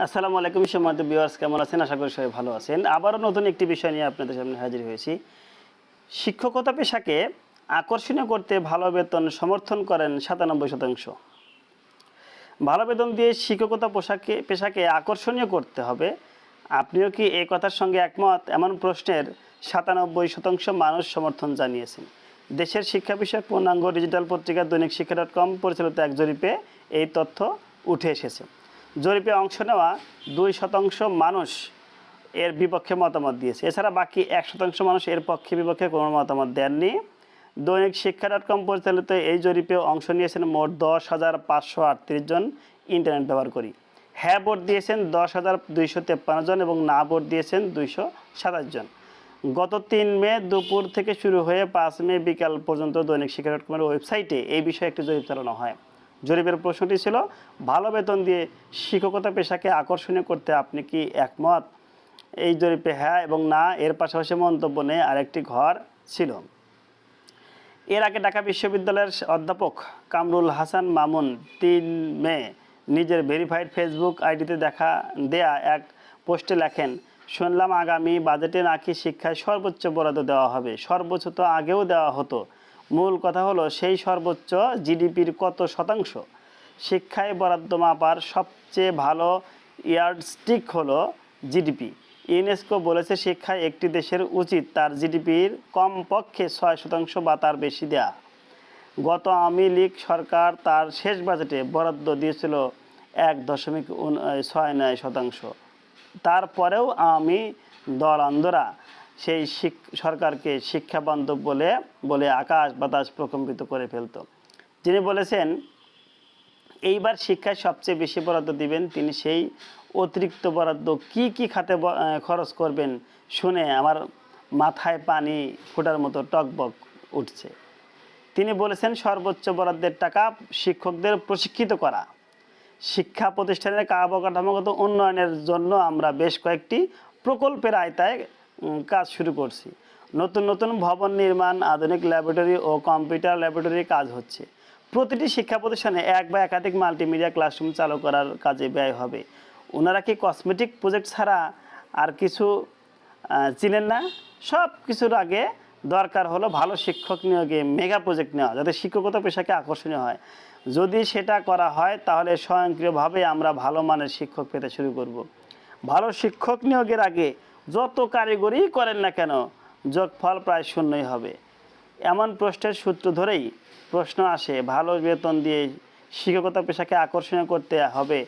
আসসালামু আলাইকুম সম্মানিত ভিউয়ার্স, কেমন আছেন? আশা করি সবাই ভালো আছেন। আবারও নতুন একটি বিষয় নিয়ে আপনাদের সামনে হাজির হয়েছি। শিক্ষকতা পেশাকে আকর্ষণীয় করতে ভালো বেতন সমর্থন করেন ৯৭%। ভালো বেতন দিয়ে শিক্ষকতা পেশাকে আকর্ষণীয় করতে হবে। আপনিও কি এই কথার সঙ্গে একমত? এমন প্রশ্নের ৯৭% মানুষ সমর্থন জানিয়েছেন। দেশের শিক্ষা বিষয়ক পূর্ণাঙ্গ ডিজিটাল পত্রিকা দৈনিক শিক্ষা.com পরিচালিত এক জরিপে এই তথ্য উঠে এসেছে। জরিপে অংশ নেওয়া ২% মানুষ এর বিপক্ষে মতামত দিয়েছে। এছাড়া বাকি ১% মানুষ এর পক্ষে বিপক্ষে কোনো মতামত দেননি। দৈনিক শিক্ষা.com পরিচালিত এই জরিপে অংশ নিয়েছেন মোট ১০,৫৩৮ জন ইন্টারনেট ব্যবহারকারী। হ্যাঁ ভোট দিয়েছেন ১০,২৫৩ জন এবং না ভোট দিয়েছেন ২২৭ জন। গত ৩ মে দুপুর থেকে শুরু হয়ে ৫ মে বিকাল পর্যন্ত দৈনিক শিক্ষা.com-এর ওয়েবসাইটে এই বিষয়ে একটি জরিপ চালানো হয়। জরিপের প্রশ্নটি ছিল, ভালো বেতন দিয়ে শিক্ষকতা পেশাকে আকর্ষণীয় করতে আপনি কি একমত? এই জরিপে হ্যাঁ এবং না এর পাশাপাশি মন্তব্য নিয়ে আরেকটি ঘর ছিল। এর আগে ঢাকা বিশ্ববিদ্যালয়ের অধ্যাপক কামরুল হাসান মামুন ৩ মে নিজের ভেরিফাইড ফেসবুক আইডিতে দেয়া এক পোস্টে লেখেন, শুনলাম আগামী বাজেটে নাকি শিক্ষায় সর্বোচ্চ বরাদ্দ দেওয়া হবে। সর্বোচ্চ তো আগেও দেওয়া হতো। মূল কথা হলো সেই সর্বোচ্চ জিডিপির কত শতাংশ? শিক্ষায় বরাদ্দ মাপার সবচেয়ে ভালো ইয়ার্ডস্টিক হলো জিডিপি। ইউনেস্কো বলেছে শিক্ষায় একটি দেশের উচিত তার জিডিপির কমপক্ষে ৬% বা তার বেশি দেয়া। গত আওয়ামী লীগ সরকার তার শেষ বাজেটে বরাদ্দ দিয়েছিল ১.৬৯%। তারপরেও আওয়ামী দল অন্ধরা সেই সরকারকে শিক্ষাবান্ধব বলে আকাশ বাতাস প্রকম্পিত করে ফেলত। যিনি বলেছেন এইবার শিক্ষায় সবচেয়ে বেশি বরাদ্দ দিবেন, তিনি সেই অতিরিক্ত বরাদ্দ কি খাতে খরচ করবেন শুনে আমার মাথায় পানি ফোটার মতো টকবক উঠছে। তিনি বলেছেন সর্বোচ্চ বরাদ্দের টাকা শিক্ষকদের প্রশিক্ষিত করা, শিক্ষা প্রতিষ্ঠানের অবকাঠামোগত উন্নয়নের জন্য আমরা বেশ কয়েকটি প্রকল্পের আওতায় কাজ শুরু করছি। নতুন ভবন নির্মাণ, আধুনিক ল্যাবরেটরি ও কম্পিউটার ল্যাবরেটরির কাজ হচ্ছে। প্রতিটি শিক্ষা প্রতিষ্ঠানে এক বা একাধিক মাল্টিমিডিয়া ক্লাসরুম চালু করার কাজে ব্যয় হবে। ওনারা কি কসমেটিক প্রজেক্ট ছাড়া আর কিছু চিনেন না? সব কিছুর আগে দরকার হলো ভালো শিক্ষক নিয়োগে মেগা প্রজেক্ট নেওয়া, যাতে শিক্ষকতা পেশাকে আকর্ষণীয় হয়। যদি সেটা করা হয় তাহলে স্বয়ংক্রিয়ভাবে আমরা ভালো মানের শিক্ষক পেতে শুরু করব। ভালো শিক্ষক নিয়োগের আগে যত কারিগরি করেন না কেন যোগফল প্রায় শূন্যই হবে। এমন প্রশ্নের সূত্র ধরেই প্রশ্ন আসে, ভালো বেতন দিয়ে শিক্ষকতা পেশাকে আকর্ষণীয় করতে হবে